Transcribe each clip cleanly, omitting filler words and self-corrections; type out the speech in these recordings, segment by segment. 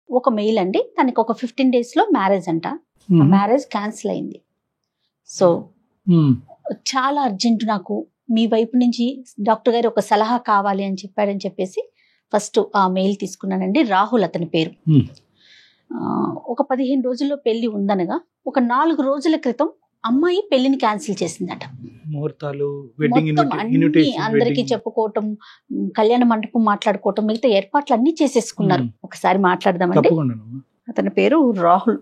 ఒక మెయిల్ అండి, తనకి ఒక 15 days లో మ్యారేజ్ అంట. మ్యారేజ్ క్యాన్సిల్ అయింది. సో చాలా అర్జెంట్, నాకు మీ వైపు నుంచి డాక్టర్ గారు ఒక సలహా కావాలి అని చెప్పాడని చెప్పేసి ఫస్ట్ ఆ మెయిల్ తీసుకున్నానండి. రాహుల్ అతని పేరు. ఒక 15 రోజుల్లో పెళ్లి ఉందనగా ఒక 4 రోజుల క్రితం అమ్మాయి పెళ్లిని క్యాన్సిల్ చేసిందట. ముహూర్తాలు, మొత్తం అన్ని అందరికి చెప్పుకోవటం, కళ్యాణ మండపం మాట్లాడుకోవటం, మిగతా ఏర్పాట్లు అన్ని చేసేసుకున్నారు. ఒకసారి మాట్లాడదామండి. అతని పేరు రాహుల్.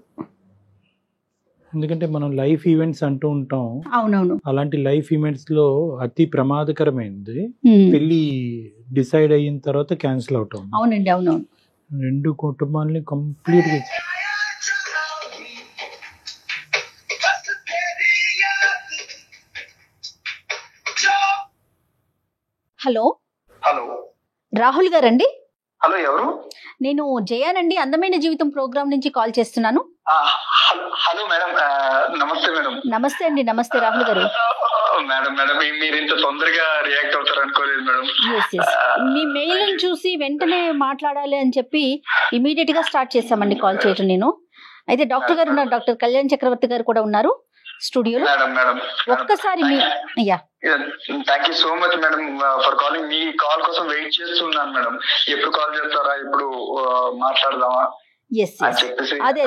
ఎందుకంటే మనం లైఫ్ ఈవెంట్స్ అంటూ ఉంటాం. అవునవును. అలాంటి లైఫ్ ఈవెంట్స్ లో అతి ప్రమాదకరమైనది పెళ్లి డిసైడ్ అయిన తర్వాత క్యాన్సిల్ అవటం. అవునండి, అవునవును. 2 కుటుంబాలని కంప్లీట్ గా. హలో హలో, రాహుల్ గారండి? హలో, ఎవరు? నేను జయానండి, అందమైన జీవితం ప్రోగ్రామ్ నుంచి కాల్ చేస్తున్నాను. హలో మేడం, నమస్తే మేడం. నమస్తే అండి. నమస్తే రాహుల్ గారు. మేడం మేడం మీరు ఇంత తొందరగా రియాక్ట్ అవుతారు అనుకోలేదు మేడం. మీ మెయిల్ చూసి వెంటనే మాట్లాడాలి అని చెప్పి ఇమీడియట్ గా స్టార్ట్ చేశామండి కాల్ చేయటం. నేను అయితే డాక్టర్ గారు ఉన్నారు, డాక్టర్ కళ్యాణ్ చక్రవర్తి గారు కూడా ఉన్నారు స్టూడియోలో. ఒక్కసారి thank you so much madam for calling. Me call కోసం వెయిట్ చేస్తున్నాను మేడం. ఎప్పుడు కాల్ చేస్తారా, ఎప్పుడు మాట్లాడదామా? అదే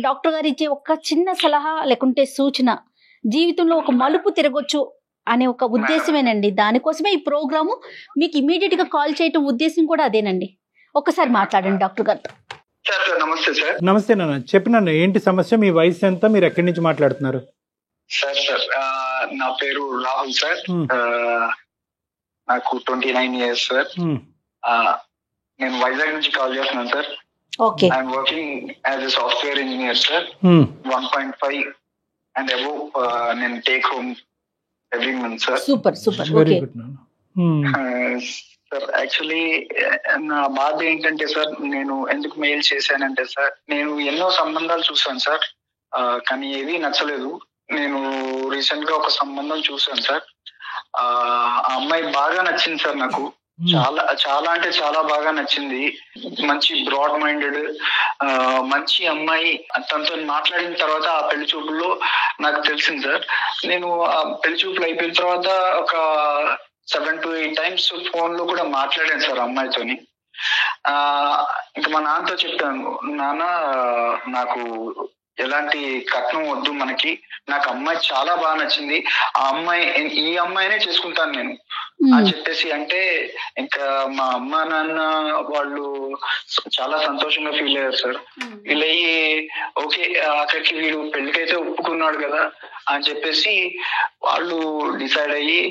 డాక్టర్ గారు ఇచ్చే ఒక చిన్న సలహా లేకుంటే సూచన, జీవితంలో ఒక మలుపు తిరగొచ్చు అనే ఒక ఉద్దేశమేనండి. దానికోసమే ఈ ప్రోగ్రాము మీకు ఇమీడియట్ గా కాల్ చేయటం ఉద్దేశం కూడా అదేనండి. ఒక్కసారి మాట్లాడండి డాక్టర్ గారితో. నమస్తే సార్. నమస్తే నాన్న, చెప్పినాను ఏంటి సమస్య, మీ వయసు ఎంత, మీరు ఎక్కడి నుంచి మాట్లాడుతున్నారు? సార్ నా పేరు రాహుల్ సార్. నాకు 29 years సార్. నేను వైజాగ్ నుంచి కాల్ చేస్తున్నాను sir. I'm working as a software engineer sir. 1.5 and above నేను take home every month sir. Super super. Very good sir, actually నా బాధ ఏంటంటే సార్, నేను ఎందుకు మెయిల్ చేశానంటే సార్, నేను ఎన్నో సంబంధాలు చూసాను సార్, కానీ ఏవి నచ్చలేదు. నేను రీసెంట్ గా ఒక సంబంధం చూసాను సార్. ఆ అమ్మాయి బాగా నచ్చింది సార్ నాకు. చాలా చాలా అంటే చాలా బాగా నచ్చింది. మంచి బ్రాడ్ మైండెడ్ మంచి అమ్మాయి. తనతో మాట్లాడిన తర్వాత ఆ పెళ్లి చూపుల్లో నాకు తెలిసింది సార్. నేను ఆ పెళ్లి చూపులు అయిపోయిన తర్వాత ఒక 7 to 8 times ఫోన్ లో కూడా మాట్లాడాను సార్ అమ్మాయితోని. ఇంకా మా నాన్నతో చెప్పాను, నాన్న నాకు ఎలాంటి కట్నం వద్దు మనకి, నాకు అమ్మాయి చాలా బాగా నచ్చింది, ఈ అమ్మాయినే చేసుకుంటాను నేను అని చెప్పేసి అంటే, ఇంకా మా అమ్మ నాన్న వాళ్ళు చాలా సంతోషంగా ఫీల్ అయ్యారు సార్. ఫీల్ అయ్యి ఓకే అక్కడికి వీడు పెళ్లికైతే ఒప్పుకున్నాడు కదా అని చెప్పేసి వాళ్ళు డిసైడ్ అయ్యి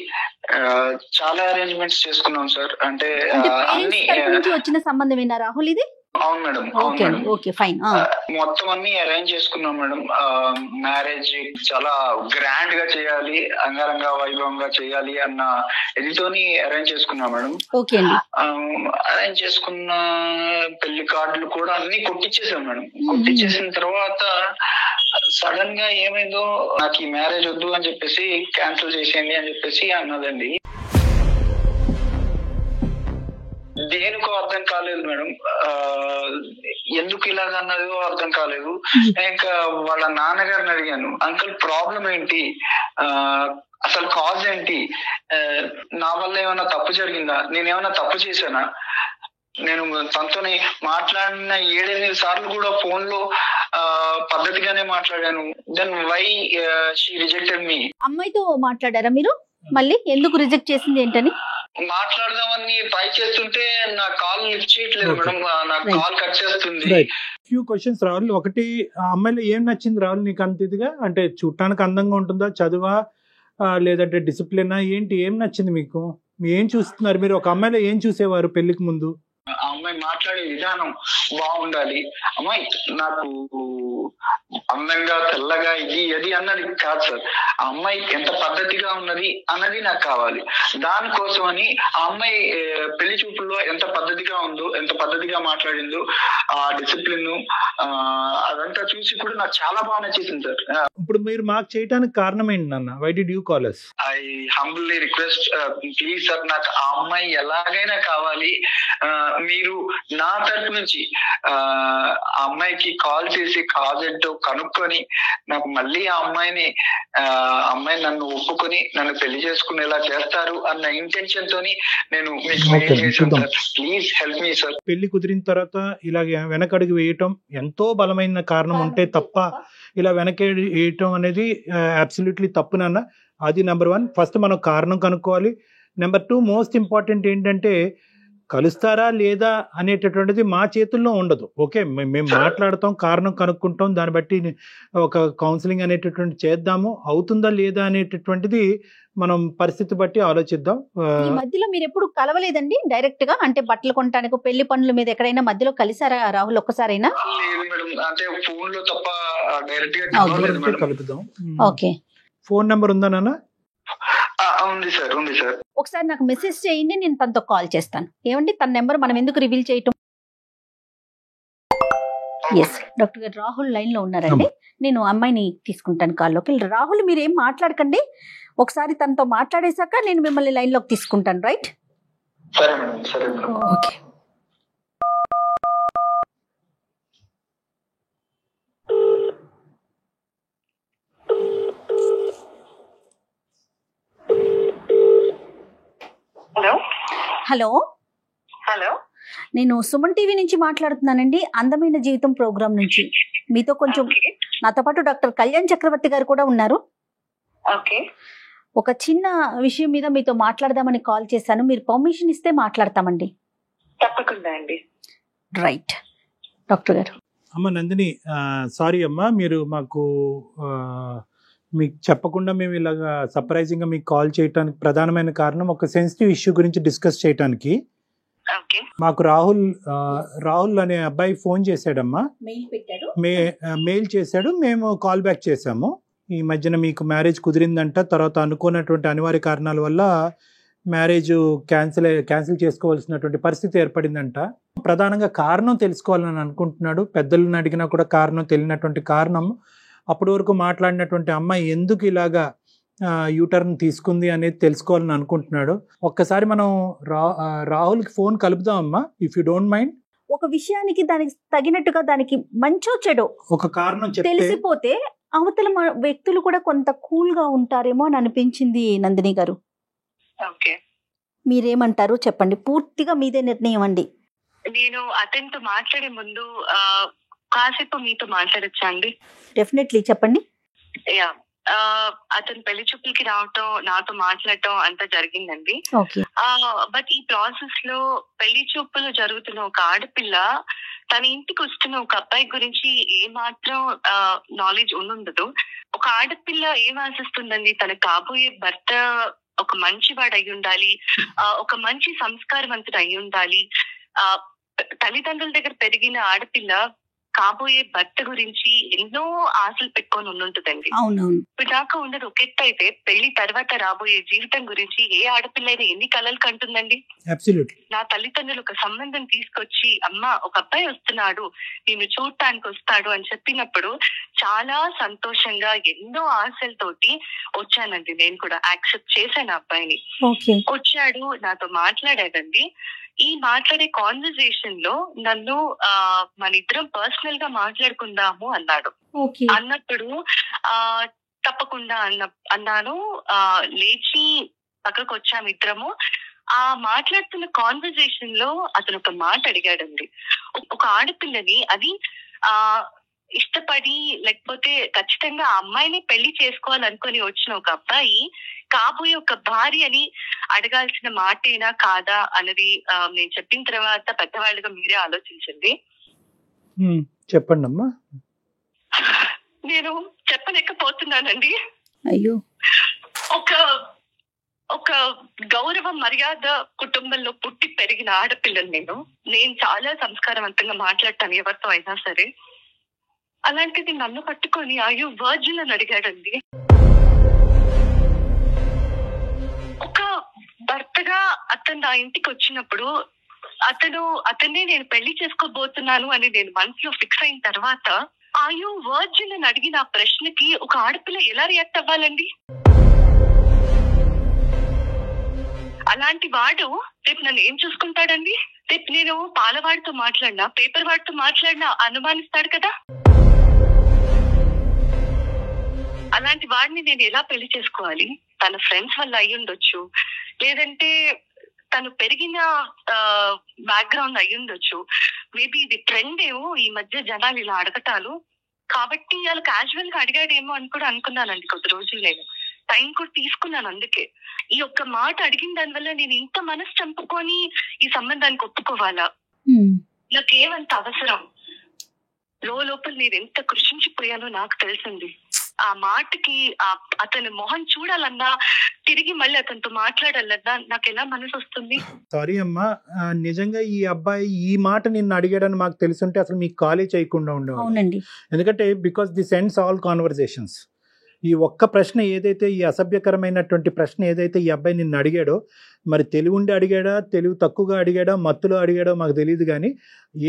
చాలా అరేంజ్మెంట్స్ చేసుకున్నాం సార్. అంటే అన్ని వచ్చిన సంబంధమేనా రాహుల్ ఇది? అవును మేడం, అవును మేడం. మొత్తం అన్ని అరేంజ్ చేసుకున్నాం మేడం. మ్యారేజ్ చాలా గ్రాండ్ గా చేయాలి, అంగరంగ వైభవంగా చేయాలి అన్న ఇదితోని అరేంజ్ చేసుకున్నాం మేడం. అరేంజ్ చేసుకున్న పెళ్లి కార్డులు కూడా అన్ని కొట్టించేసాం మేడం. కొట్టించేసిన తర్వాత సడన్ గా ఏమైందో, నాకు ఈ మ్యారేజ్ వద్దు అని చెప్పేసి క్యాన్సిల్ చేసేయండి అని చెప్పేసి అన్నదండి. దేనికో అర్థం కాలేదు మేడం, ఎందుకు ఇలాగ అన్నదో అర్థం కాలేదు. ఇంకా వాళ్ళ నాన్నగారిని అడిగాను, అంకుల్ ప్రాబ్లం ఏంటి, అసలు కాజ్ ఏంటి, నా వల్ల ఏమైనా తప్పు జరిగిందా, నేనేమైనా తప్పు చేశానా, నేను తనతోని మాట్లాడిన 7-8 సార్లు కూడా ఫోన్ లో పద్ధతిగానే మాట్లాడాను. దెన్ వై షీ రిజెక్టెడ్ మీ. అమ్మాయితో మాట్లాడారా మీరు? మళ్ళీ ఎందుకు రిజెక్ట్ చేసింది ఏంటని మాట్లాడదామని ట్రై చేస్తుంటే నా కాల్ లిఫ్ట్ చేయట్లేదు మేడం, నా కాల్ కట్ చేస్తుంది. Few questions Rahul. ఒకటి, ఆ అమ్మాయిలో ఏం నచ్చింది రాహుల్ నీకు అంత ఇదిగా? అంటే చూడటానికి అందంగా ఉంటుందా, చదువా, లేదంటే డిసిప్లినా, ఏంటి, ఏం నచ్చింది మీకు? ఏం చూస్తున్నారు మీరు? ఒక అమ్మాయిలో ఏం చూసేవారు పెళ్లికి ముందు? ఆ అమ్మాయి మాట్లాడే విధానం బాగుండాలి, అమ్మాయి నాకు అందంగా తెల్లగా ఇది అది అన్నది కాదు సార్, ఆ అమ్మాయి ఎంత పద్ధతిగా ఉన్నది అన్నది నాకు కావాలి. దానికోసం అని ఆ అమ్మాయి పెళ్లి చూపుల్లో ఎంత పద్ధతిగా ఉందో, ఎంత పద్ధతిగా మాట్లాడిందో, ఆ డిసిప్లిన్ అదంతా చూసి కూడా నాకు చాలా బాగా నచ్చేసింది సార్. ఇప్పుడు మీరు మాకు చేయడానికి కారణం ఏంటి నాన్న? Why did you call us? I humbly request please sir, నాకు ఆ అమ్మాయి ఎలాగైనా కావాలి. మీరు నా తరపు నుంచి ఆ అమ్మాయికి కాల్ చేసి కాజ్ ఏంటో కనుక్కొని నాకు మళ్ళీ ఆ అమ్మాయి నన్ను ఒప్పుకొని నన్ను పెళ్లి చేసుకునేలా చేస్తారు అన్న ఇంటెన్షన్ తోని నేను మీకు మెయిల్ చేశాను sir. Please help me sir. పెళ్లి కుదిరిన తర్వాత ఇలాగ వెనకడుగు వేయటం ఎంతో బలమైన కారణం ఉంటే తప్ప ఇలా వెనకడి వేయటం అనేది అబ్సల్యూట్లీ తప్పు నాన్న. అది నెంబర్ 1. ఫస్ట్ మనం కారణం కనుక్కోవాలి. నెంబర్ 2 మోస్ట్ ఇంపార్టెంట్ ఏంటంటే కలుస్తారా లేదా అనేటటువంటిది మా చేతుల్లో ఉండదు. ఓకే, మేము మాట్లాడతాం, కారణం కనుక్కుంటాం, దాన్ని బట్టి ఒక కౌన్సిలింగ్ అనేటటువంటి చేద్దాము. అవుతుందా లేదా అనేటటువంటిది మనం పరిస్థితి బట్టి ఆలోచిద్దాం. ఈ మధ్యలో మీరు ఎప్పుడు కలవలేదండి డైరెక్ట్ గా? అంటే బట్టలు కొనడానికి పెళ్లి పనుల మీద ఎక్కడైనా మధ్యలో కలిసారా రాహుల్ ఒక్కసారైనా? లేదు మేడం, అంటే ఫోన్ లో తప్ప డైరెక్ట్ గా కలుపుదాం. ఓకే, ఫోన్ నెంబర్ ఉందా నాన్న? ఉంది సార్, ఉంది సార్. ఒకసారి నాకు మెసేజ్ చేయండి, నేను తనతో కాల్ చేస్తాను. ఏమండి, తన నెంబర్ మనం ఎందుకు రివీల్ చేయటం? ఎస్, డాక్టర్ గారు రాహుల్ లైన్ లో ఉన్నారండి. నేను అమ్మాయిని తీసుకుంటాను కాల్లోకి. రాహుల్ మీరు ఏం మాట్లాడకండి, ఒకసారి తనతో మాట్లాడేశాక నేను మిమ్మల్ని లైన్ లోకి తీసుకుంటాను. రైట్? సరే మేడం, సరే madam. Okay. Hello hello hello, నేను సుమన్ టీవీ నుంచి మాట్లాడుతున్నానండి, అందమైన జీవితం ప్రోగ్రామ్ నుంచి. మీతో కొంచెం, నాతో పాటు డాక్టర్ కళ్యాణ్ చక్రవర్తి గారు కూడా ఉన్నారు. ఓకే. ఒక చిన్న విషయం మీద మీతో మాట్లాడదామని కాల్ చేశాను. మీరు పర్మిషన్ ఇస్తే మాట్లాడతామండి. తప్పకుండా అండి. రైట్ డాక్టర్ గారు. అమ్మ నందిని, సారీ అమ్మా, మీరు మాకు మీకు చెప్పకుండా మేము ఇలాగా సర్ప్రైజింగ్గా మీకు కాల్ చేయడానికి ప్రధానమైన కారణం ఒక సెన్సిటివ్ ఇష్యూ గురించి డిస్కస్ చేయడానికి. మాకు రాహుల్ అనే అబ్బాయి ఫోన్ చేశాడమ్మా, మెయిల్ చేశాడు, మేము కాల్ బ్యాక్ చేశాము. ఈ మధ్యన మీకు మ్యారేజ్ కుదిరిందంట, తర్వాత అనుకున్నటువంటి అనివార్య కారణాల వల్ల మ్యారేజ్ క్యాన్సిల్ చేసుకోవాల్సినటువంటి పరిస్థితి ఏర్పడిందంట. ప్రధానంగా కారణం తెలుసుకోవాలని అనుకుంటున్నాడు. పెద్దలను అడిగినా కూడా కారణం తెలియనటువంటి కారణం, అప్పటి వరకు మాట్లాడినటువంటి అమ్మాయి ఎందుకు ఇలాగా యూటర్న్ తీసుకుంది అనేది తెలుసుకోవాలని అనుకుంటున్నాడు. ఒక్కసారి మనం రాహుల్కి ఫోన్ కలుపుదాం అమ్మా, ఇఫ్ యూ డోంట్ మైండ్. ఒక విషయానికి దానికి తగినట్టుగా దానికి మంచో చెడో ఒక కారణం తెలిసిపోతే అవతల వ్యక్తులు కూడా కొంత కూల్ గా ఉంటారేమో అని అనిపించింది నందిని గారు. మీరేమంటారు చెప్పండి, పూర్తిగా మీదే నిర్ణయం అండి. నేను అతనితో మాట్లాడే ముందు కాసేపు మీతో మాట్లాడచ్చా అండి? డెఫినెట్లీ, చెప్పండి. యా, అతను పెళ్లి చూపులకి రావటం, నాతో మాట్లాడటం అంతా జరిగిందండి. బట్ ఈ ప్రాసెస్ లో పెళ్లి చూపులు జరుగుతున్న ఒక ఆడపిల్ల తన ఇంటికి వస్తున్న ఒక అబ్బాయి గురించి ఏ మాత్రం నాలెడ్జ్ ఉండదు. ఒక ఆడపిల్ల ఏం ఆశిస్తుందండి, తన కాబోయే భర్త ఒక మంచివాడు అయి ఉండాలి, ఒక మంచి సంస్కారవంతుడు అయి ఉండాలి. తల్లిదండ్రుల దగ్గర పెరిగిన ఆడపిల్ల కాబోయే భర్త గురించి ఎన్నో ఆశలు పెట్టుకొని ఉంటుందండి. ఇప్పుడు దాకా ఉండదు. ఒక ఎత్తు అయితే పెళ్లి తర్వాత రాబోయే జీవితం గురించి ఏ ఆడపిల్ల అయినా ఎన్ని కలలు కంటుందండి. నా తల్లిదండ్రులు ఒక సంబంధం తీసుకొచ్చి, అమ్మ ఒక అబ్బాయి వస్తున్నాడు, నేను చూడటానికి వస్తాడు అని చెప్పినప్పుడు చాలా సంతోషంగా ఎన్నో ఆశలతోటి వచ్చానండి. నేను కూడా యాక్సెప్ట్ చేశాను అబ్బాయిని. వచ్చాడు, నాతో మాట్లాడాడండి. ఈ మాట్లాడే కాన్వర్సేషన్ లో నన్ను మన ఇద్దరం పర్సనల్ గా మాట్లాడుకుందాము అన్నాడు. అన్నప్పుడు తప్పకుండా అన్నాను. లేచి పక్కకు వచ్చాము ఇద్దరము. ఆ మాట్లాడుతున్న కాన్వర్సేషన్ లో అతను ఒక మాట అడిగాడండి. ఒక ఆడపిల్లని అది ఇష్టపడి లేకపోతే ఖచ్చితంగా ఆ అమ్మాయిని పెళ్లి చేసుకోవాలనుకుని వచ్చిన ఒక అబ్బాయి కాబోయే ఒక భార్యని అడగాల్సిన మాటేనా కాదా అన్నది నేను చెప్పిన తర్వాత పెద్దవాళ్ళుగా మీరే ఆలోచించండి. చెప్పండి అమ్మా. నేను చెప్పలేకపోతున్నానండి. అయ్యో, ఒక గౌరవ మర్యాద కుటుంబంలో పుట్టి పెరిగిన ఆడపిల్లని నేను చాలా సంస్కారవంతంగా మాట్లాడతాను ఎవరితో అయినా సరే. అలాంటిది నన్ను పట్టుకొని అయ్యో వర్జిన్ అని అడిగాడండి. ఒక భర్తగా అతను నా ఇంటికి వచ్చినప్పుడు అతన్నే నేను పెళ్లి చేసుకోబోతున్నాను అని నేను మనసులో ఫిక్స్ అయిన తర్వాత ఆర్ యు వర్జిన్ అని అడిగిన ఆ ప్రశ్నకి ఒక ఆడపిల్ల ఎలా రియాక్ట్ అవ్వాలండి? అలాంటి వాడు రేపు నన్ను ఏం చూసుకుంటాడండి? రేపు నేను పాలవాడితో మాట్లాడినా, పేపర్ వాడితో మాట్లాడినా అనుమానిస్తాడు కదా. అలాంటి వాడిని నేను ఎలా పెళ్లి చేసుకోవాలి? తన ఫ్రెండ్స్ వల్ల అయ్యి ఉండొచ్చు, లేదంటే తను పెరిగిన బ్యాక్గ్రౌండ్ అయ్యి ఉండొచ్చు. మేబీ ఇది ట్రెండ్ ఏమో ఈ మధ్య జనాలు ఇలా అడగటాలు, కాబట్టి వాళ్ళు క్యాజువల్ గా అడిగాడేమో అని కూడా అనుకున్నానండి. కొద్ది రోజులు నేను టైం కూడా తీసుకున్నాను. అందుకే ఈ ఒక్క మాట అడిగిన దానివల్ల నేను ఇంత మనసు చంపుకొని ఈ సంబంధానికి ఒప్పుకోవాలా? నాకేమంత అవసరం? లోపల నేను ఎంత కృషించిపోయానో నాకు తెలిసింది. ఆ మాటకి అతని మొహం చూడాలన్నా, తిరిగి మళ్ళీ అతనితో మాట్లాడాలన్నా నాకు ఎలా మనసు వస్తుంది? సారీ అమ్మా, నిజంగా ఈ అబ్బాయి ఈ మాట నిన్ను అడిగాడని మాకు తెలుసుంటే అసలు మీకు కాలేజ్ చేయకుండా ఉండేవాళ్ళు. ఎందుకంటే because this ends all conversations. ఈ ఒక్క ప్రశ్న ఏదైతే, ఈ అసభ్యకరమైనటువంటి ప్రశ్న ఏదైతే ఈ అబ్బాయి నిన్ను అడిగాడో, మరి తెలివి ఉండి అడిగాడా, తెలివి తక్కువగా అడిగాడా, మత్తులో అడిగాడో మాకు తెలియదు, కానీ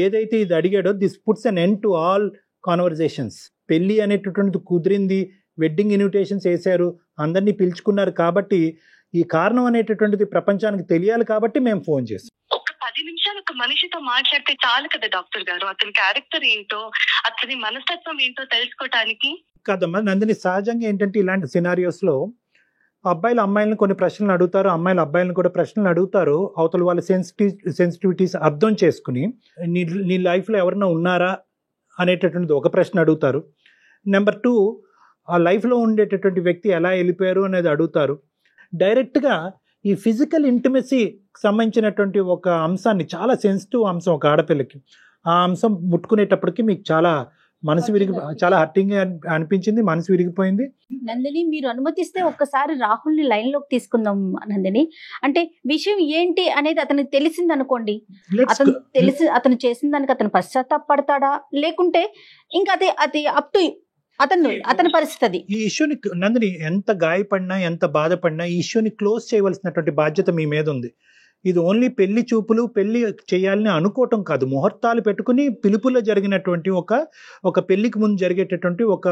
ఏదైతే ఇది అడిగాడో this puts an end to all conversations. పెళ్లి అనేటటువంటిది కుదిరింది, వెడ్డింగ్ ఇన్విటేషన్స్ వేశారు, అందరినీ పిలుచుకున్నారు, కాబట్టి ఈ కారణం అనేటటువంటిది ప్రపంచానికి తెలియాలి కాబట్టి మేము ఫోన్ చేస్తాం. ఒక 10 నిమిషాలు ఒక మనిషితో మాట్లాడితే చాలు కదా డాక్టర్ గారు, అతని క్యారెక్టర్ ఏంటో, అతని మనస్తత్వం ఏంటో తెలుసుకోవటానికి. కాదమ్మా నందిని, సహజంగా ఏంటంటే ఇలాంటి సినారియోస్ లో అబ్బాయిలు అమ్మాయిలను కొన్ని ప్రశ్నలు అడుగుతారు, అమ్మాయిలు అబ్బాయిలను కూడా ప్రశ్నలు అడుగుతారు. అవతల వాళ్ళ సెన్సిటివిటీస్ అర్థం చేసుకుని నీ లైఫ్లో ఎవరైనా ఉన్నారా అనేటటువంటిది ఒక ప్రశ్న అడుగుతారు. నెంబర్ 2, ఆ లైఫ్లో ఉండేటటువంటి వ్యక్తి ఎలా వెళ్ళిపోయారు అనేది అడుగుతారు. డైరెక్ట్గా ఈ ఫిజికల్ ఇంటిమసీకి సంబంధించినటువంటి ఒక అంశాన్ని, చాలా సెన్సిటివ్ అంశం ఒక ఆడపిల్లకి, ఆ అంశం ముట్టుకునేటప్పటికి మీకు చాలా మనసు చాలా హర్టింగ్ అనిపించింది, మనసు విరిగిపోయింది. నందిని, మీరు అనుమతిస్తే ఒక్కసారి రాహుల్ని లైన్ లోకి తీసుకుందాం. నందిని, అంటే విషయం ఏంటి అనేది అతనికి తెలిసింది అనుకోండి, అతను చేసిన దానికి అతను పశ్చాత్తాపడతాడా, లేకుంటే ఇంకా అది అప్ టు అతని పరిస్థితి. ఈ ఇష్యూని నందిని, ఎంత గాయపడినా ఎంత బాధపడినా ఈ ఇష్యూని క్లోజ్ చేయవలసినటువంటి బాధ్యత మీ మీద ఉంది. ఇది ఓన్లీ పెళ్లి చూపులు, పెళ్లి చేయాలని అనుకోవటం కాదు, ముహూర్తాలు పెట్టుకుని పిలుపులో జరిగినటువంటి ఒక పెళ్లికి ముందు జరిగేటటువంటి ఒక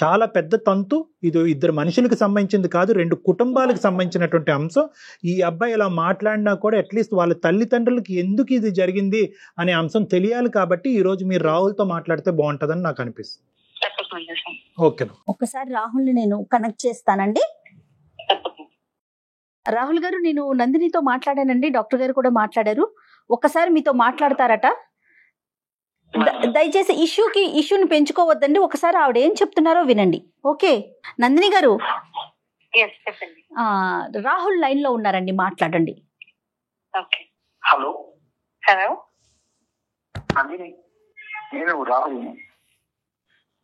చాలా పెద్ద తంతు. ఇది ఇద్దరు మనుషులకు సంబంధించింది కాదు, 2 కుటుంబాలకు సంబంధించినటువంటి అంశం. ఈ అబ్బాయి ఇలా మాట్లాడినా కూడా అట్లీస్ట్ వాళ్ళ తల్లిదండ్రులకి ఎందుకు ఇది జరిగింది అనే అంశం తెలియాలి. కాబట్టి ఈ రోజు మీరు రాహుల్తో మాట్లాడితే బాగుంటుందని నాకు అనిపిస్తుంది. ఓకే, ఒక్కసారి రాహుల్ని నేను కనెక్ట్ చేస్తానండి. రాహుల్ గారు, నేను నందినితో మాట్లాడానండి, డాక్టర్ గారు కూడా మాట్లాడారు. ఒక్కసారి మీతో మాట్లాడతారట. దయచేసి ఇష్యూని పెంచుకోవద్దండి, ఒకసారి ఆవిడ ఏం చెప్తున్నారో వినండి. ఓకే నందిని గారు, రాహుల్ లైన్ లో ఉన్నారండి, మాట్లాడండి. హలో హలో నందిని, నేను రాహుల్.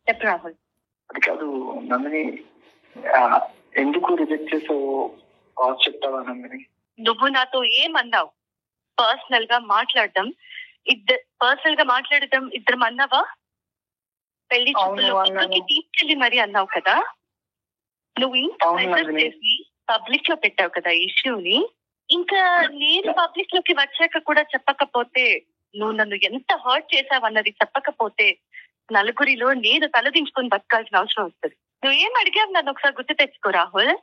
చెప్పు రాహుల్. అది కాదు నందిని, ఎందుకు రిజెక్ట్ చేసావు చెప్తావా నందిని? నువ్వు నాతో ఏమన్నావు? పర్సనల్ గా మాట్లాడడం ఇద్దరం అన్నావా? పెళ్లి చూపులకి తీసుకెళ్ళి మరి అన్నావు కదా. నువ్వు ఇంత ప్రెజర్ చేసి పబ్లిక్ లో పెట్టావు కదా ఇష్యూని. ఇంకా నేను పబ్లిక్ లోకి వచ్చాక కూడా చెప్పకపోతే, నువ్వు నన్ను ఎంత హర్ట్ చేసావు అన్నది చెప్పకపోతే, నలుగురిలో నేను తలదించుకొని బతకాల్సిన అవసరం వస్తుంది. నువ్వేం అడిగావు నన్ను ఒకసారి గుర్తు తెచ్చుకో రాహుల్.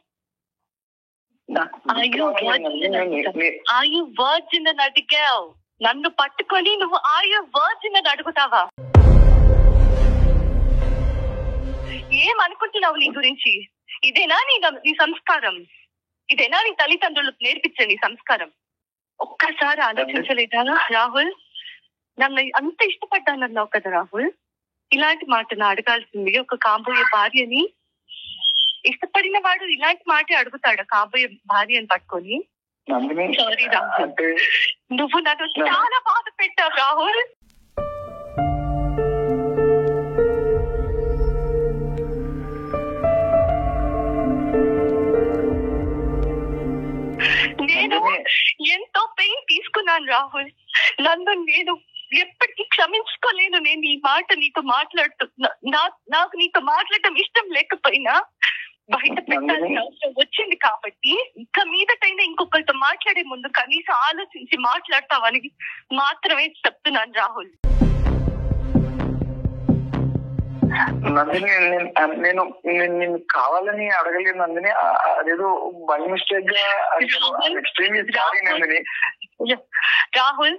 వర్జిన్ అని అడిగావు, నన్ను పట్టుకొని నువ్వు వర్జిన్ అని అడుగుతావా? ఏమనుకుంటున్నావు నీ గురించి? ఇదేనా నీ సంస్కారం? ఇదేనా నీ తల్లిదండ్రులకు నేర్పించే నీ సంస్కారం? ఒక్కసారి ఆలోచించలేదా రాహుల్? నన్ను అంత ఇష్టపడ్డానన్నావు కదా రాహుల్. ఇలాంటి మాటను అడగాల్సింది ఒక కాబోయే భార్యని. ఇష్టపడిన వాడు ఇలాంటి మాటే అడుగుతాడు కాబోయే భార్యని పట్టుకొని. సారీ రాహుల్, నువ్వు నన్ను చాలా బాధ పెట్టావు రాహుల్. నేను ఎంతో పెయిన్ తీసుకున్నాను రాహుల్. నేను ఎప్పటికీ క్షమించుకోలేను. నేను ఈ మాట నీతో నాకు నీతో మాట్లాడటం ఇష్టం లేకపోయినా బయట పెట్టాల్సిన అవసరం వచ్చింది కాబట్టి, ఇక మీదటైనా ఇంకొకరితో మాట్లాడే ముందు కనీసం ఆలోచించి మాట్లాడతావని మాత్రమే చెప్తున్నాను రాహుల్. నందిని నేను నేను కావాలని అడగలేదు నందిని, అదేదో బై మిస్టేక్ గా ఎక్స్ట్రీమ్లీ సారీ నందిని. రాహుల్,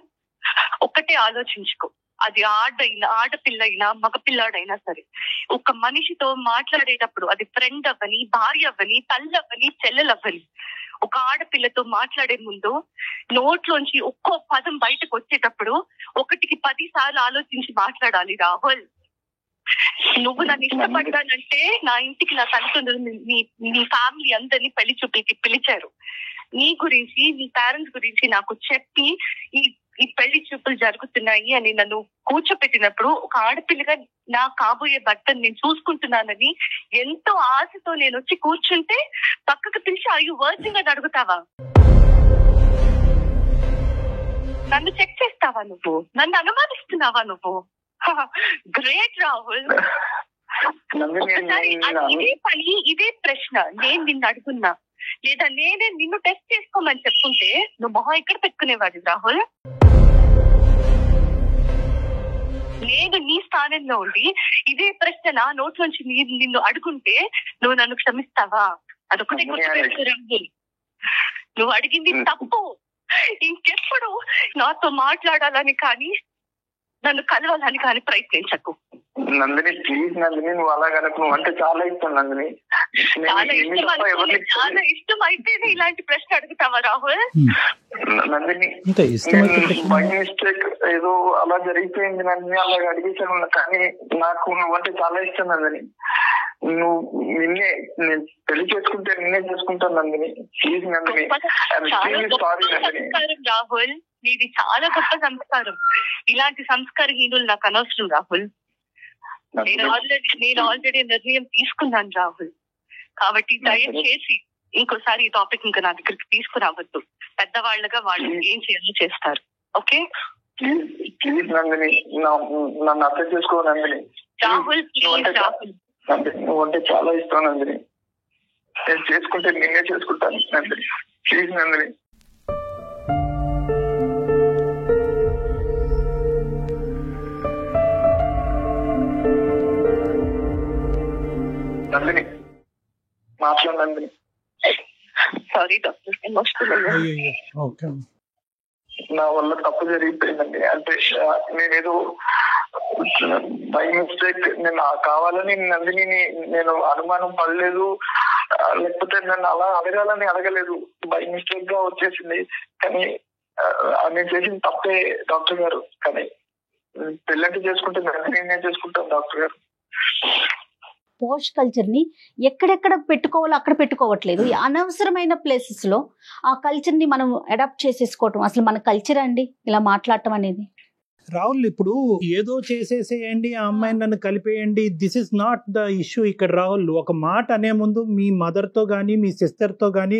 ఒక్కటే ఆలోచించుకో, అది ఆడపిల్ల అయినా మగపిల్లాడైనా సరే, ఒక మనిషితో మాట్లాడేటప్పుడు అది ఫ్రెండ్ అవ్వని, భార్య అవ్వని, తల్లి అవ్వని, చెల్లెలు అవ్వని, ఒక ఆడపిల్లతో మాట్లాడే ముందు నోట్లోంచి ఒక్కో పదం బయటకు వచ్చేటప్పుడు 1కి 10 సార్లు ఆలోచించి మాట్లాడాలి రాహుల్. నువ్వు నన్ను ఇష్టపడ్డానంటే నా ఇంటికి నా తల్లిదండ్రులు నీ ఫ్యామిలీ అందరినీ పెళ్లి చూపులకి పిలిచారు. నీ గురించి, నీ పేరెంట్స్ గురించి నాకు చెప్పి ఈ పెళ్లి చూపులు జరుగుతున్నాయి అని నన్ను కూర్చోపెట్టినప్పుడు, ఒక ఆడపిల్లగా నా కాబోయే భర్తను నేను చూసుకుంటున్నానని ఎంతో ఆశతో నేను వచ్చి కూర్చుంటే పక్కకు పిలిచి అయ్యో వర్జింగ్ అని అడుగుతావా? నన్ను చెక్ చేస్తావా నువ్వు? నన్ను అనుమానిస్తున్నావా నువ్వు? గ్రేట్ రాహుల్. ఇదే ప్రశ్న నేను నిన్ను అడుగున్నా, లేదా నేనే నిన్ను టెస్ట్ చేసుకోమని చెప్పుంటే నువ్వు మొహం ఎక్కడ పెట్టుకునేవాడి రాహుల్? నేను నీ స్థానంలో ఉండి ఇదే ప్రశ్న నా నోట్లోంచి నిన్ను అడుగుంటే నువ్వు నన్ను క్షమిస్తావా? అదొకటే గుర్తుపెట్టుకో రాహుల్, నువ్వు అడిగింది తప్పు. ఇంకెప్పుడు నాతో మాట్లాడాలని కానీ నన్ను కలవాలని కానీ ప్రయత్నించకు. నందిని ప్లీజ్ నందిని, నువ్వు అలాగనకు. నువ్వు అంటే చాలా ఇష్టం నందిని. చాలా ఇష్టం అయితేనే ఇలాంటి ప్రశ్న అడుగుతావా రాహుల్? నందిని బై మిస్టేక్ ఏదో అలా జరిగిపోయింది నందిని, అలాగ అడిగేసాను. కానీ నాకు నువ్వంటే చాలా ఇష్టం నందిని. నువ్వు నేను పెళ్లి చేసుకుంటే నిన్నే చేసుకుంటాను నందిని. Please Nandini, sorry Nandini. రాహుల్, నీది చాలా గొప్ప సంస్కారం. ఇలాంటి సంస్కారహీనులు నాకు అనవసరం రాహుల్. నేను ఆల్రెడీ నిర్ణయం తీసుకున్నాను రాహుల్. కాబట్టి దయచేసి ఇంకోసారి ఈ టాపిక్ ఇంకా నా దగ్గరికి తీసుకురావద్దు. పెద్దవాళ్ళగా వాళ్ళు ఏం చేయాలో చేస్తారు. ఓకే ప్లీజ్ నందిని, నన్ను అర్థం చేసుకో నందిని. రాహుల్ ప్లీజ్ రాహుల్, నువ్వు అంటే చాలా ఇష్టం నందిని. నేను చేసుకుంటే నేనే చేసుకుంటాను నందిని. ప్లీజ్ నందిని. నందిని మాట్లాడు నందిని. Sorry doctor, emotional. నా వల్ల తప్పు జరిగిపోయిందండి. అంటే నేనేదో బై మిస్టేక్, నేను కావాలని నందిని నేను అనుమానం పడలేదు, లేకపోతే నన్ను అలా అడగాలని అడగలేదు. బై మిస్టేక్ గా వచ్చేసింది. కానీ నేను చేసిన తప్పే డాక్టర్ గారు. కానీ పెళ్ళంటే చేసుకుంటే నందిని చేసుకుంటాను డాక్టర్ గారు. పోష్ కల్చర్ ని ఎక్కడెక్కడ పెట్టుకోవాలో అక్కడ పెట్టుకోవట్లేదు. అనవసరమైన ప్లేసెస్ లో ఆ కల్చర్ ని మనం అడాప్ట్ చేసేసుకోవటం అసలు మన కల్చర్ అండి ఇలా మాట్లాడటం అనేది. రాహుల్, ఇప్పుడు ఏదో చేసేసేయండి, ఆ అమ్మాయిని నన్ను కలిపేయండి, this is not the issue ఇక్కడ. రాహుల్, ఒక మాట అనే ముందు మీ మదర్తో కానీ మీ సిస్టర్తో కానీ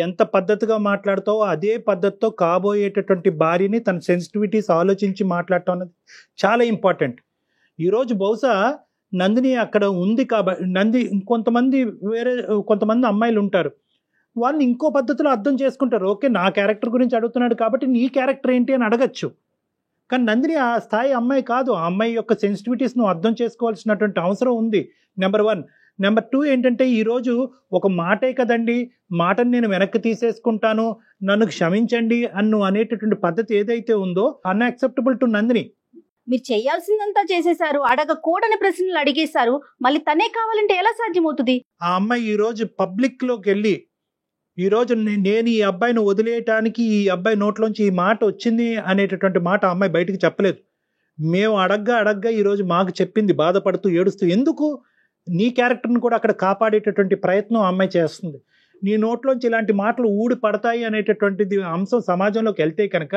ఎంత పద్ధతిగా మాట్లాడతావో అదే పద్ధతితో కాబోయేటటువంటి భార్యని తన సెన్సిటివిటీస్ ఆలోచించి మాట్లాడటం అనేది చాలా ఇంపార్టెంట్. ఈరోజు బహుశా నందిని అక్కడ ఉంది కాబట్టి కొంతమంది అమ్మాయిలు ఉంటారు, వాళ్ళు ఇంకో పద్ధతిలో అర్థం చేసుకుంటారు. ఓకే, నా క్యారెక్టర్ గురించి అడుగుతున్నాడు కాబట్టి నీ క్యారెక్టర్ ఏంటి అని అడగచ్చు. కానీ నందిని ఆ స్థాయి అమ్మాయి కాదు. ఆ అమ్మాయి యొక్క సెన్సిటివిటీస్ నువ్వు అర్థం చేసుకోవాల్సినటువంటి అవసరం ఉంది, నెంబర్ 1. నెంబర్ 2 ఏంటంటే, ఈరోజు ఒక మాటే కదండి, మాటను నేను వెనక్కి తీసేసుకుంటాను, నన్ను క్షమించండి అన్ను అనేటటువంటి పద్ధతి ఏదైతే ఉందో అన్యాక్సెప్టబుల్ టు నందిని. మీరు చేయాల్సిందంతా చేసేశారు, అడగకూడని ప్రశ్నలు అడిగేశారు, మళ్ళీ తనే కావాలంటే ఎలా సాధ్యమవుతుంది? ఆ అమ్మాయి ఈరోజు పబ్లిక్లోకి వెళ్ళి ఈరోజు నేను ఈ అబ్బాయిని వదిలేయటానికి ఈ అబ్బాయి నోట్లోంచి ఈ మాట వచ్చింది అనేటటువంటి మాట ఆ అమ్మాయి బయటికి చెప్పలేదు. మేము అడగ్గా ఈరోజు మాకు చెప్పింది, బాధపడుతూ ఏడుస్తూ. ఎందుకు? నీ క్యారెక్టర్ని కూడా అక్కడ కాపాడేటటువంటి ప్రయత్నం ఆ అమ్మాయి చేస్తుంది. నీ నోట్లోంచి ఇలాంటి మాటలు ఊడి పడతాయి అనేటటువంటిది అంశం సమాజంలోకి వెళ్తే కనుక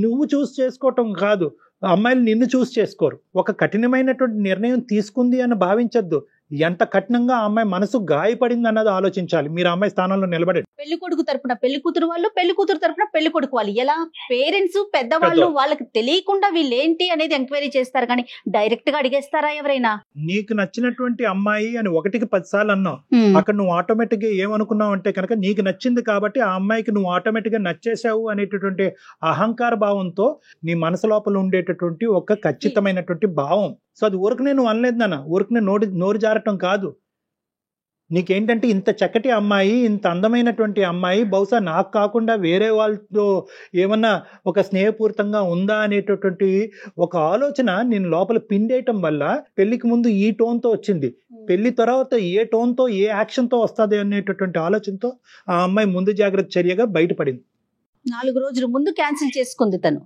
నువ్వు చూస్ చేసుకోవటం కాదు, అమ్మాయిలు నిన్ను చూస్ చేసుకోరు. ఒక కఠినమైనటువంటి నిర్ణయం తీసుకుంది అని భావించద్దు. ఎంత కఠినంగా ఆ అమ్మాయి మనసు గాయపడింది అన్నది ఆలోచించాలి. మీరు ఆ అమ్మాయి స్థానంలో నిలబడండి. పెళ్లి కొడుకు తరపున పెళ్లి కూతురు వాళ్ళు, పెళ్లి కూతురు తరపున పెళ్లి కొడుకు వాళ్ళు, ఎలా పేరెంట్స్ పెద్దవాళ్ళు వాళ్ళకి తెలియకుండా వీళ్ళు ఏంటి అనేది ఎంక్వైరీ చేస్తారు, కానీ డైరెక్ట్ గా అడిగేస్తారా ఎవరైనా? నీకు నచ్చినటువంటి అమ్మాయి అని 1కి 10 సార్లు అన్నావు. అక్కడ నువ్వు ఆటోమేటిక్ గా ఏమనుకున్నావు అంటే కనుక నీకు నచ్చింది కాబట్టి ఆ అమ్మాయికి నువ్వు ఆటోమేటిక్ గా నచ్చేసావు అనేటటువంటి అహంకార భావంతో నీ మనసు లోపల ఉండేటటువంటి ఒక ఖచ్చితమైనటువంటి భావం సో అది ఊరకనే నువ్వు అనలేదు నాన్న, ఊరకనే నోరు జారటం కాదు. నీకేంటంటే ఇంత చక్కటి అమ్మాయి, ఇంత అందమైనటువంటి అమ్మాయి బహుశా నాకు కాకుండా వేరే వాళ్ళతో ఏమన్నా ఒక స్నేహపూరితంగా ఉందా అనేటటువంటి ఒక ఆలోచన నేను లోపల పిండేయటం వల్ల పెళ్లికి ముందు ఈ టోన్తో వచ్చింది, పెళ్లి తర్వాత ఏ టోన్తో ఏ యాక్షన్తో వస్తుంది అనేటటువంటి ఆలోచనతో ఆ అమ్మాయి ముందు జాగ్రత్త చర్యగా బయటపడింది. 4 రోజుల ముందు క్యాన్సిల్ చేసుకుంది తను.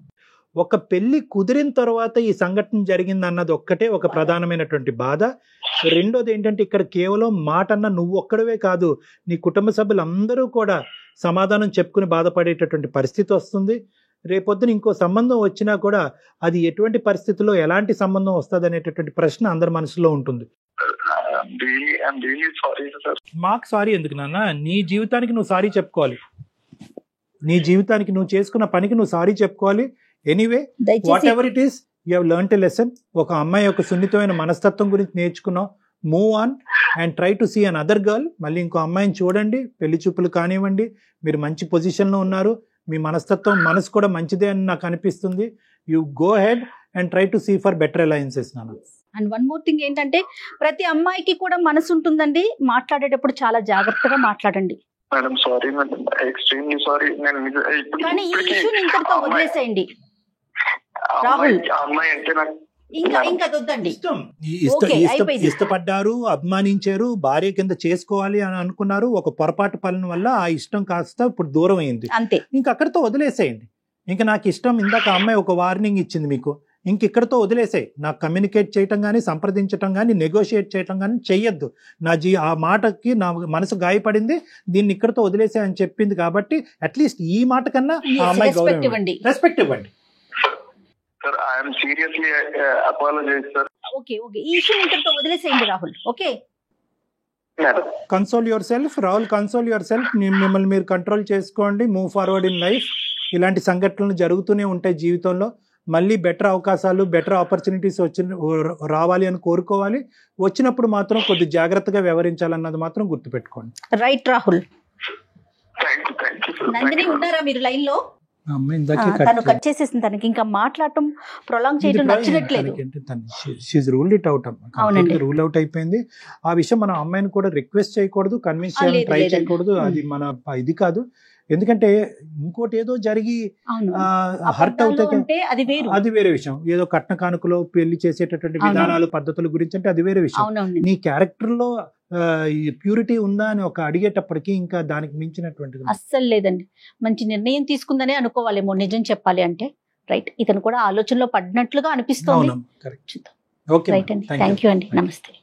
ఒక పెళ్లి కుదిరిన తర్వాత ఈ సంఘటన జరిగింది అన్నది ఒక్కటే ఒక ప్రధానమైనటువంటి బాధ. రెండోది ఏంటంటే ఇక్కడ కేవలం మాట అన్న నువ్వు ఒక్కడవే కాదు, నీ కుటుంబ సభ్యులందరూ కూడా సమాధానం చెప్పుకుని బాధపడేటటువంటి పరిస్థితి వస్తుంది. రేపొద్దున ఇంకో సంబంధం వచ్చినా కూడా అది ఎటువంటి పరిస్థితుల్లో ఎలాంటి సంబంధం వస్తుంది అనేటటువంటి ప్రశ్న అందరి మనసులో ఉంటుంది. మాకు సారీ ఎందుకు నాన్న, నీ జీవితానికి నువ్వు సారీ చెప్పుకోవాలి, నీ జీవితానికి నువ్వు చేసుకున్న పనికి నువ్వు సారీ చెప్పుకోవాలి. Anyway whatever it is, you have learned a lesson. ఒక అమ్మాయి యొక్క సున్నితమైన మనస్తత్వం గురించి నేర్చుకున్నావు. Move on and try to see another girl. మళ్ళీ ఇంకో అమ్మాయిని చూడండి, పెళ్లి చూపులు కానివ్వండి, మీరు మంచి పొజిషన్లో ఉన్నారు, మీ మనస్తత్వం మనసు కూడా మంచిదే అని నాకు అనిపిస్తుంది. You go head and try to see for better alliances నాన్న. అండ్ వన్ మోర్ థింగ్ ఏంటంటే ప్రతి అమ్మాయికి కూడా మనసు ఉంటుందండి, మాట్లాడేటప్పుడు చాలా జాగ్రత్తగా మాట్లాడండి. Madam sorry madam, extremely sorry. కానీ ఈ ఇష్యూని ఇంతటితో వదిలేసేయండి రాహుల్. అమ్మాయి అంటే నాకు ఇంకా వద్దండి. ఇష్టపడ్డారు, అభిమానించారు, భార్య కింద చేసుకోవాలి అని అనుకున్నారు. ఒక పొరపాటు పనుల వల్ల ఆ ఇష్టం కాస్త ఇప్పుడు దూరం అయింది, అంతే. ఇంకా అక్కడితో వదిలేసేయండి. ఇంకా నాకు ఇష్టం, ఇందాక అమ్మాయి ఒక వార్నింగ్ ఇచ్చింది మీకు, ఇంక ఇక్కడితో వదిలేసాయి. నాకు కమ్యూనికేట్ చేయటం కానీ, సంప్రదించటం కానీ, నెగోషియేట్ చేయటం కానీ చెయ్యొద్దు. ఆ మాటకి నా మనసు గాయపడింది, దీన్ని ఇక్కడితో వదిలేసాయి అని చెప్పింది కాబట్టి అట్లీస్ట్ ఈ మాట కన్నా ఆ అమ్మాయి రెస్పెక్ట్ ఇవ్వండి. Sir I am seriously apologise sir. Okay ఈ ఇష్యూ ఇంతటితో వదిలేసేయండి Rahul. Okay, console yourself Rahul, console yourself. మిమ్మల్ని మీరు కంట్రోల్ చేసుకోండి, మూవ్ ఫార్వర్డ్ ఇన్ లైఫ్. ఇలాంటి సంఘటనలు జరుగుతూనే ఉంటాయి జీవితంలో. మళ్ళీ బెటర్ అవకాశాలు, బెటర్ ఆపర్చునిటీస్ రావాలి అని కోరుకోవాలి. వచ్చినప్పుడు మాత్రం కొద్ది జాగ్రత్తగా వ్యవహరించాలన్నది మాత్రం గుర్తుపెట్టుకోండి. రైట్ రాహుల్. నందిని ఉన్నారా మీరు లైన్ లో? తను కట్ చేసేసింది, తనకి ఇంకా మాట్లాడటం ప్రొలాంగ్ చేయడం నచ్చట్లేదు. రూల్ అవుట్ అయిపోయింది. ఆ విషయం మనం అమ్మాయిని కూడా రిక్వెస్ట్ చేయకూడదు, కన్విన్స్ చేయాలని ట్రై చేయకూడదు. అది మన ఇది కాదు. ఎందుకంటే ఇంకోటి ఏదో జరిగి హర్ట్ అవుతే అది వేరే విషయం. ఏదో కట్న కానుకలో పెళ్లి చేసేటటువంటి విధానాలు, పద్ధతుల గురించి అంటే అది వేరే విషయం. నీ క్యారెక్టర్ లో ప్యూరిటీ ఉందా అని ఒక అడిగేటప్పటికి ఇంకా దానికి మించినటువంటి అస్సలు లేదండి. మంచి నిర్ణయం తీసుకుందనే అనుకోవాలేమో నిజం చెప్పాలి అంటే. రైట్, ఇతను కూడా ఆలోచనలో పడినట్లుగా అనిపిస్తుంది. రైట్ అండి, థ్యాంక్ యూ అండి, నమస్తే.